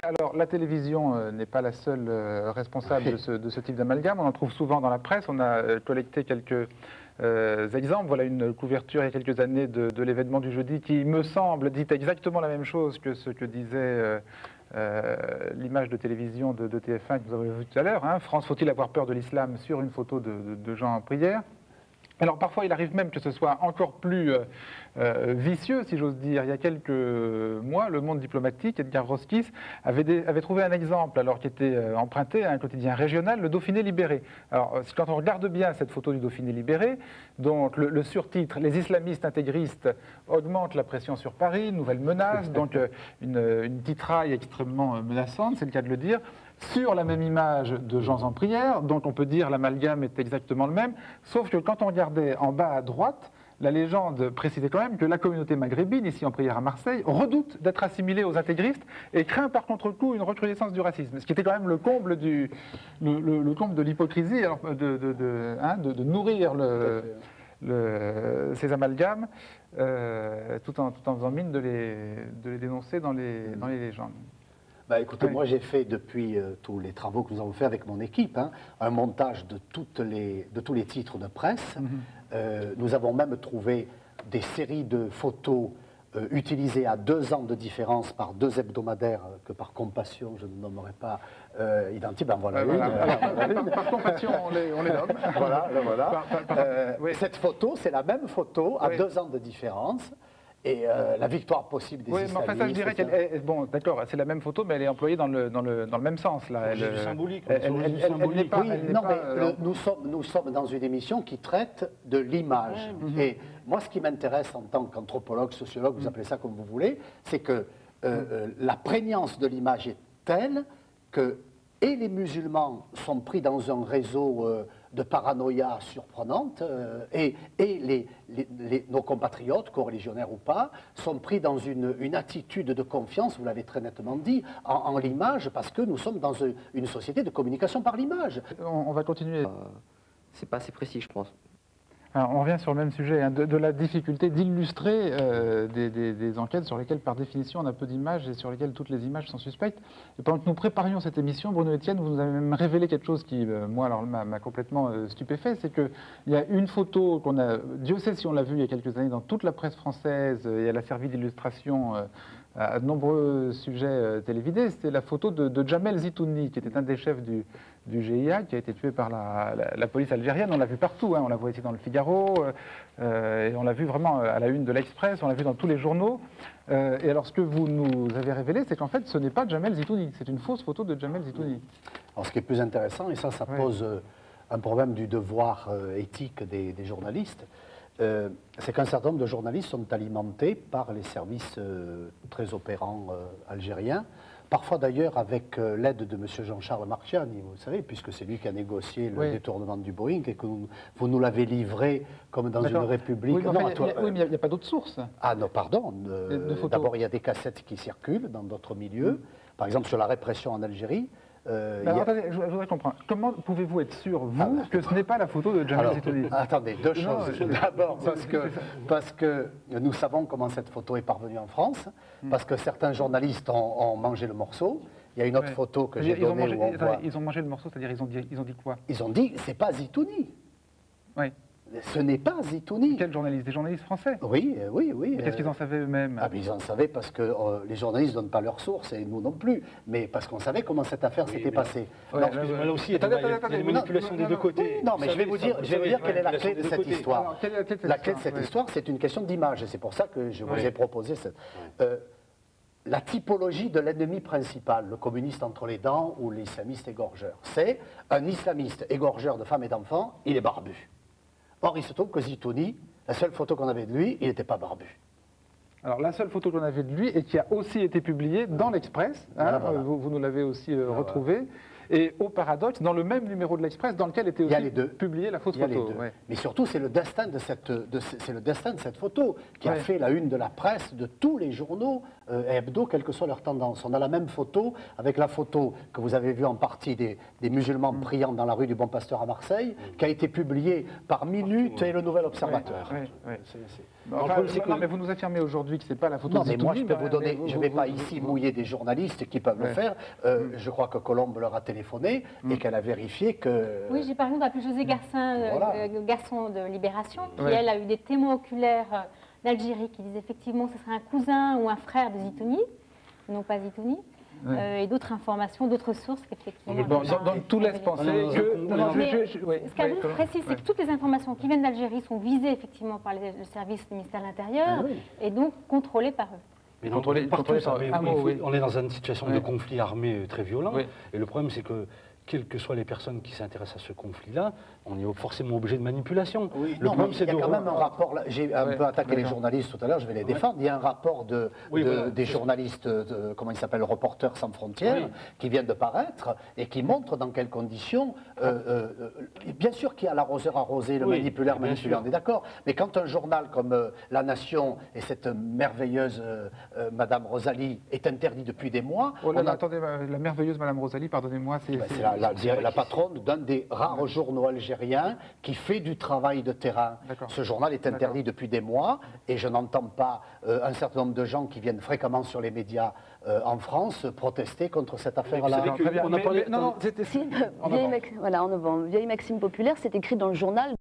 Alors, la télévision n'est pas la seule responsable de ce type d'amalgame. On en trouve souvent dans la presse. On a collecté quelques exemples. Voilà une couverture il y a quelques années de l'événement du jeudi qui, me semble, dit exactement la même chose que ce que disait l'image de télévision de TF1 que vous avez vu tout à l'heure. Hein. France, faut-il avoir peur de l'islam sur une photo de gens en prière? Alors parfois, il arrive même que ce soit encore plus vicieux, si j'ose dire. Il y a quelques mois, le Monde diplomatique, Edgar Roskis, avait trouvé un exemple, alors qui était emprunté à un quotidien régional, le Dauphiné libéré. Alors, quand on regarde bien cette photo du Dauphiné libéré, donc le surtitre « Les islamistes intégristes augmentent la pression sur Paris, nouvelle menace », donc une titraille extrêmement menaçante, c'est le cas de le dire. Sur la même image de gens en prière, donc on peut dire l'amalgame est exactement le même, sauf que quand on regardait en bas à droite, la légende précisait quand même que la communauté maghrébine, ici en prière à Marseille, redoute d'être assimilée aux intégristes et craint par contre-coup une recrudescence du racisme, ce qui était quand même le comble de l'hypocrisie, de nourrir ces amalgames, tout en faisant mine de les dénoncer dans les légendes. Bah, écoutez, moi j'ai fait depuis tous les travaux que nous avons fait avec mon équipe, un montage de tous les titres de presse. Nous avons même trouvé des séries de photos utilisées à 2 ans de différence par 2 hebdomadaires que par compassion, je ne nommerai pas identiques. Ben voilà, par compassion, on les nomme. Voilà, oui. Cette photo, c'est la même photo à 2 ans de différence. Et la victoire possible des islamistes. Oui, mais enfin, ça, je dirais qu'elle est... Bon, d'accord, c'est la même photo, mais elle est employée dans le même sens. Là. C'est du symbolique. Nous sommes dans une émission qui traite de l'image. Et moi, ce qui m'intéresse en tant qu'anthropologue, sociologue, vous appelez ça comme vous voulez, c'est que la prégnance de l'image est telle que et les musulmans sont pris dans un réseau de paranoïa surprenante, et nos compatriotes, coreligionnaires ou pas, sont pris dans une attitude de confiance, vous l'avez très nettement dit, en l'image, parce que nous sommes dans une société de communication par l'image. On va continuer. C'est pas assez précis, je pense. Alors, on revient sur le même sujet, hein, de la difficulté d'illustrer des enquêtes sur lesquelles, par définition, on a peu d'images et sur lesquelles toutes les images sont suspectes. Et pendant que nous préparions cette émission, Bruno Etienne, vous nous avez même révélé quelque chose qui, moi, alors, m'a complètement stupéfait, c'est qu'il y a une photo qu'on a, Dieu sait si on l'a vue il y a quelques années dans toute la presse française, et elle a servi d'illustration à de nombreux sujets télévidés, c'était la photo de Jamel Zitouni, qui était un des chefs du GIA, qui a été tué par la police algérienne. On l'a vu partout, hein. On l'a vu ici dans le Figaro, et on l'a vu vraiment à la une de l'Express, on l'a vu dans tous les journaux. Et alors ce que vous nous avez révélé, c'est qu'en fait ce n'est pas Jamel Zitouni, c'est une fausse photo de Jamel Zitouni. Alors ce qui est plus intéressant, et ça pose un problème du devoir éthique des journalistes, c'est qu'un certain nombre de journalistes sont alimentés par les services très opérants algériens, parfois d'ailleurs avec l'aide de M. Jean-Charles Marchiani, vous savez, puisque c'est lui qui a négocié le détournement du Boeing et que vous nous l'avez livré comme dans une république. Oui, mais il n'y a pas d'autres sources. Ah non, pardon. D'abord, il y a des cassettes qui circulent dans d'autres milieux, par exemple sur la répression en Algérie. Attendez, je voudrais comprendre. Comment pouvez-vous être sûr, vous, que ce n'est pas la photo de Jamel Zitouni? Attendez, 2 choses. D'abord, parce que nous savons comment cette photo est parvenue en France, parce que certains journalistes ont mangé le morceau. Il y a une autre photo que j'ai donnée où on voit... Ils ont mangé le morceau, c'est-à-dire ils ont dit quoi? Ils ont dit, c'est pas Zitouni. Oui. Ce n'est pas Zitouni. Quels journalistes? Des journalistes français? Oui. Qu'est-ce qu'ils en savaient eux-mêmes? Ils en savaient parce que les journalistes ne donnent pas leurs sources, et nous non plus, mais parce qu'on savait comment cette affaire s'était passée. Là aussi, il y a des manipulations des deux côtés. Non, mais je vais vous dire quelle est la clé de cette histoire. La clé de cette histoire, c'est une question d'image, et c'est pour ça que je vous ai proposé cette... la typologie de l'ennemi principal, le communiste entre les dents ou l'islamiste égorgeur. C'est un islamiste égorgeur de femmes et d'enfants, il est barbu. Or, il se trouve que Zitouni, la seule photo qu'on avait de lui, il n'était pas barbu. Alors, la seule photo qu'on avait de lui, et qui a aussi été publiée dans l'Express, vous nous l'avez aussi retrouvée, Et au paradoxe, dans le même numéro de l'Express, dans lequel était Il y a aussi les deux. publiée la fausse Il y a photo. les deux. Ouais. Mais surtout, c'est le destin de cette photo qui a Ouais. fait la une de la presse, de tous les journaux hebdo, quelle que soit leur tendance. On a la même photo avec la photo que vous avez vue en partie des musulmans priant dans la rue du Bon Pasteur à Marseille, qui a été publiée par Minute et le Nouvel Observateur. Ouais, ouais. Enfin, Enfin, c'est que- non, mais vous nous affirmez aujourd'hui que c'est pas la photo Non, de mais moi, je Zitouni, peux vous donner, mais je ne vais pas ici mouiller des journalistes qui peuvent le Ouais. faire. Je crois que Colombe leur a téléphoné et qu'elle a vérifié que... Oui, j'ai par exemple appelé José Garcin, Voilà. garçon de Libération, qui Ouais. elle a eu des témoins oculaires d'Algérie qui disaient effectivement que ce serait un cousin ou un frère de Zitouni, non pas Zitouni, et d'autres informations, d'autres sources qu'effectivement. Bon, donc tout laisse penser que... Mais ouais, ce qu'elle ouais, précise, c'est que toutes les informations qui viennent d'Algérie sont visées effectivement par le service du ministère de l'Intérieur et donc contrôlées par eux. Mais Contrôler partout, ça, par mais un mot, oui. on est dans une situation de Oui. conflit armé très violent. Oui. Et le problème, c'est que, quelles que soient les personnes qui s'intéressent à ce conflit-là, on est forcément obligé de manipulation. Oui, Le non, problème, mais c'est il y a de... quand même un rapport, j'ai un Ouais, peu attaqué les d'accord. journalistes tout à l'heure, je vais les défendre, il y a un rapport Oui, voilà, des c'est journalistes, comment ils s'appellent, Reporters sans frontières, Oui. qui viennent de paraître et qui montrent dans quelles conditions, bien sûr qu'il y a l'arroseur arrosé, le Oui, manipulaire bien manipulé, sûr. on est d'accord, mais quand un journal comme La Nation et cette merveilleuse Madame Rosalie est interdit depuis des mois, Oh là on là, a- attendez, la merveilleuse Madame Rosalie, pardonnez-moi, c'est... ben, c'est la patronne d'un des rares journaux algériens qui fait du travail de terrain. D'accord. Ce journal est interdit depuis des mois et je n'entends pas un certain nombre de gens qui viennent fréquemment sur les médias en France protester contre cette affaire-là. savez que- Très bien, on a parlé- non, non, c'était... Vieille maxime populaire, c'est écrit dans le journal.